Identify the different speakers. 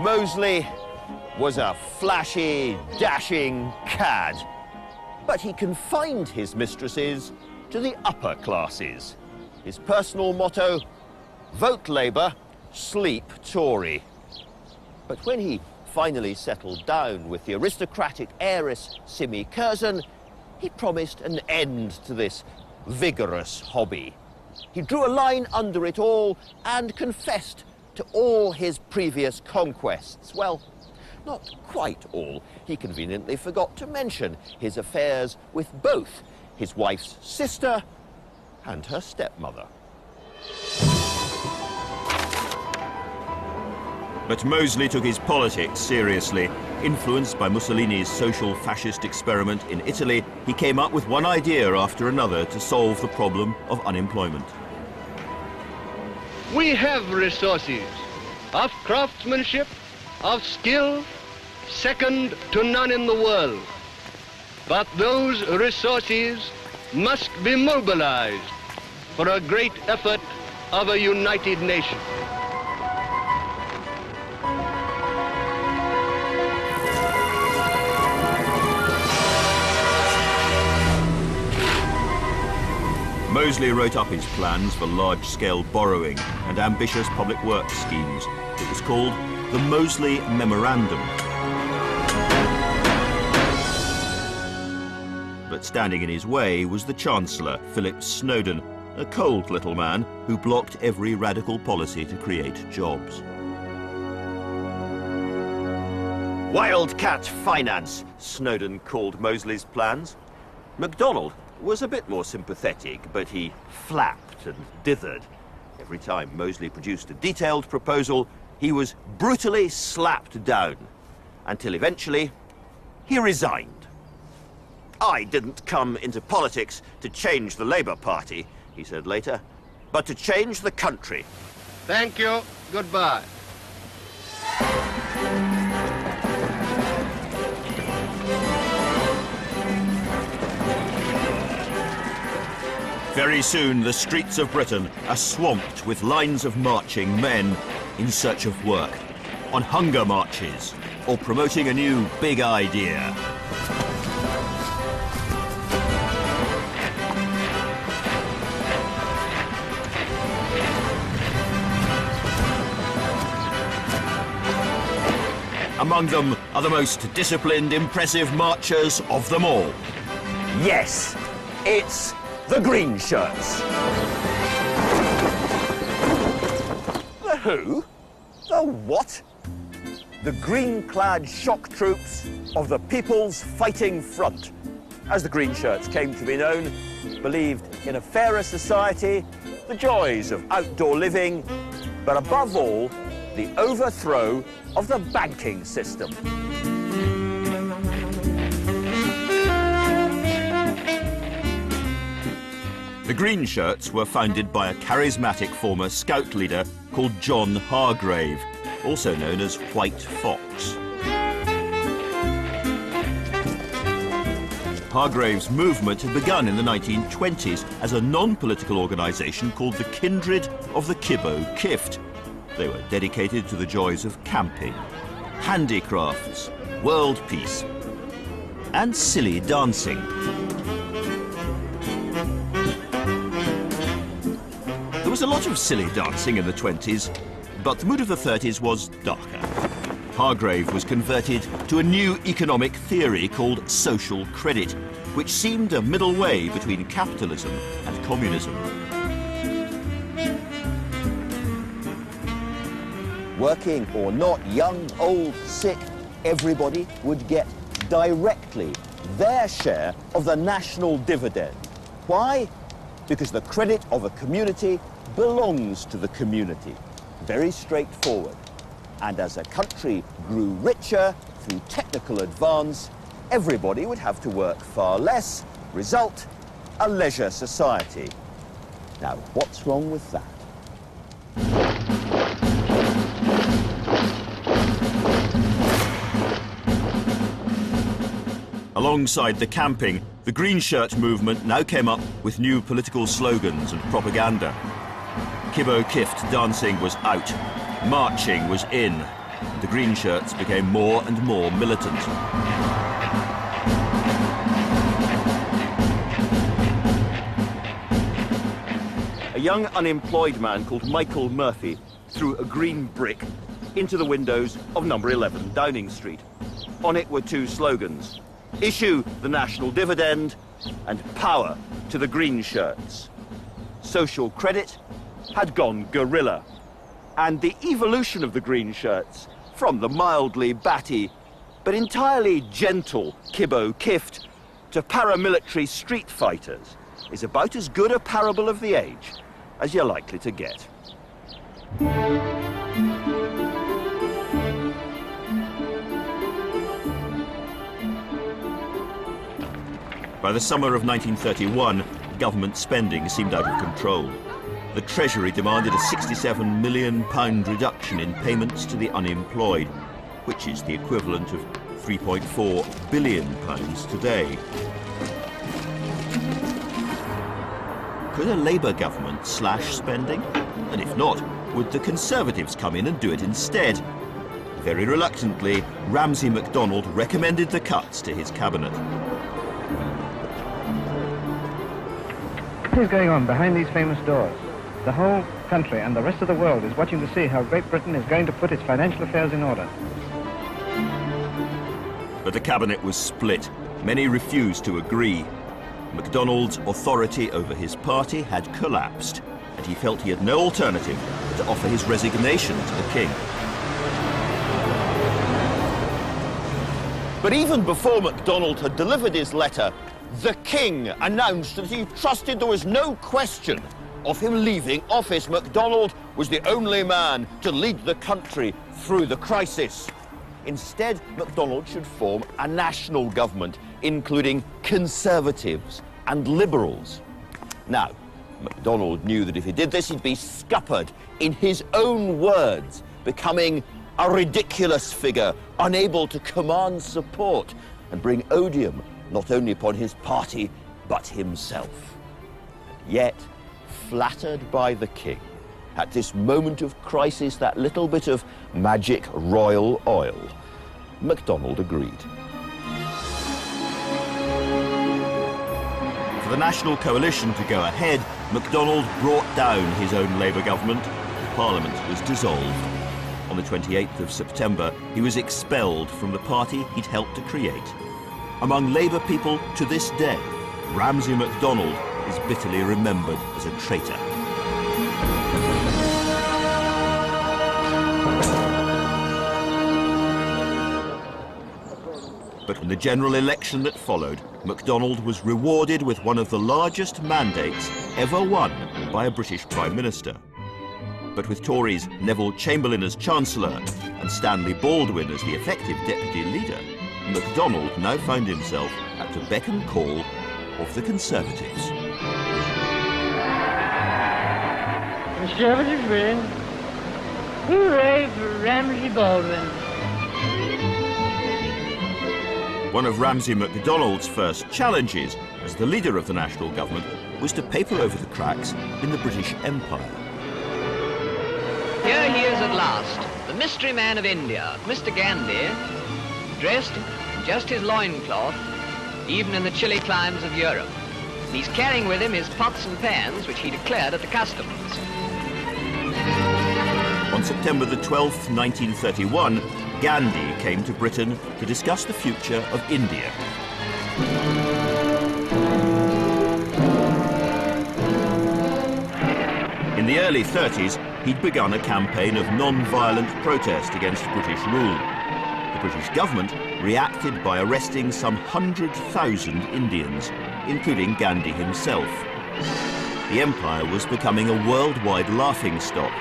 Speaker 1: Mosley was a flashy, dashing cad, but he confined his mistresses to the upper classes. His personal motto, vote Labour, sleep Tory. But when he finally settled down with the aristocratic heiress Simi Curzon, he promised an end to this vigorous hobby. He drew a line under it all and confessed to all his previous conquests. Well, not quite all. He conveniently forgot to mention his affairs with both his wife's sister and her stepmother.
Speaker 2: But Mosley took his politics seriously. Influenced by Mussolini's social fascist experiment in Italy, he came up with one idea after another to solve the problem of unemployment.
Speaker 3: We have resources of craftsmanship, of skill, second to none in the world. But those resources must be mobilized for a great effort of a united nation.
Speaker 2: Mosley wrote up his plans for large-scale borrowing and ambitious public works schemes. It was called the Mosley Memorandum. But standing in his way was the Chancellor, Philip Snowdon, a cold little man who blocked every radical policy to create jobs.
Speaker 1: Wildcat finance, Snowdon called Mosley's plans. MacDonald was a bit more sympathetic, but he flapped and dithered. Every time Mosley produced a detailed proposal, he was brutally slapped down, until eventually he resigned. "I didn't come into politics to change the Labour Party," he said later, "but to change the country."
Speaker 3: Thank you. Goodbye.
Speaker 2: Very soon, the streets of Britain are swamped with lines of marching men in search of work, on hunger marches, or promoting a new big idea. Among them are the most disciplined, impressive marchers of them all.
Speaker 1: Yes, it's the Greenshirts. The who? The what? The green-clad shock troops of the People's Fighting Front, as the Greenshirts came to be known, believed in a fairer society, the joys of outdoor living, but above all, the overthrow of the banking system.
Speaker 2: The Greenshirts were founded by a charismatic former scout leader called John Hargrave, also known as White Fox. Hargrave's movement had begun in the 1920s as a non-political organisation called the Kindred of the Kibbo Kift. They were dedicated to the joys of camping, handicrafts, world peace, and silly dancing. There was a lot of silly dancing in the 20s, but the mood of the 30s was darker. Hargrave was converted to a new economic theory called social credit, which seemed a middle way between capitalism and communism.
Speaker 1: Working or not, young, old, sick, everybody would get directly their share of the national dividend. Why? Because the credit of a community belongs to the community. Very straightforward. And as a country grew richer through technical advance, everybody would have to work far less. Result, a leisure society. Now, what's wrong with that?
Speaker 2: Alongside the camping, the Greenshirt movement now came up with new political slogans and propaganda. Kibbo Kift dancing was out, marching was in, The Greenshirts became more and more militant.
Speaker 1: A young unemployed man called Michael Murphy threw a green brick into the windows of number 11 Downing Street. On it were two slogans: issue the national dividend and power to the Greenshirts. Social credit had gone guerrilla, and the evolution of the Greenshirts from the mildly batty but entirely gentle Kibbo Kift to paramilitary street fighters is about as good a parable of the age as you're likely to get.
Speaker 2: By the summer of 1931, government spending seemed out of control. The Treasury demanded a £67 million reduction in payments to the unemployed, which is the equivalent of £3.4 billion today. Could a Labour government slash spending? And if not, would the Conservatives come in and do it instead? Very reluctantly, Ramsay MacDonald recommended the cuts to his cabinet.
Speaker 4: What is going on behind these famous doors? The whole country and the rest of the world is watching to see how Great Britain is going to put its financial affairs in order.
Speaker 2: But the cabinet was split. Many refused to agree. MacDonald's authority over his party had collapsed, and he felt he had no alternative but to offer his resignation to the king.
Speaker 1: But even before MacDonald had delivered his letter, the king announced that he trusted there was no question of him leaving office. MacDonald was the only man to lead the country through the crisis. Instead, MacDonald should form a national government, including Conservatives and Liberals. Now, MacDonald knew that if he did this, he'd be scuppered, in his own words, becoming a ridiculous figure, unable to command support and bring odium not only upon his party, but himself. Yet, flattered by the king, at this moment of crisis, that little bit of magic royal oil, MacDonald agreed.
Speaker 2: For the National Coalition to go ahead, MacDonald brought down his own Labour government. Parliament was dissolved. On the 28th of September, he was expelled from the party he'd helped to create. Among Labour people to this day, Ramsay MacDonald is bitterly remembered as a traitor. But in the general election that followed, MacDonald was rewarded with one of the largest mandates ever won by a British Prime Minister. But with Tories Neville Chamberlain as Chancellor and Stanley Baldwin as the effective deputy leader, MacDonald now found himself at the beck and call of the Conservatives.
Speaker 5: Conservatives win. Hooray for Ramsay Baldwin.
Speaker 2: One of Ramsay MacDonald's first challenges as the leader of the national government was to paper over the cracks in the British Empire.
Speaker 6: Here he is at last, the mystery man of India, Mr. Gandhi, dressed in just his loincloth, even in the chilly climes of Europe. He's carrying with him his pots and pans, which he declared at the customs.
Speaker 2: On September the 12th, 1931, Gandhi came to Britain to discuss the future of India. In the early 30s, he'd begun a campaign of non-violent protest against British rule. The British government reacted by arresting some 100,000 Indians, including Gandhi himself. The empire was becoming a worldwide laughingstock.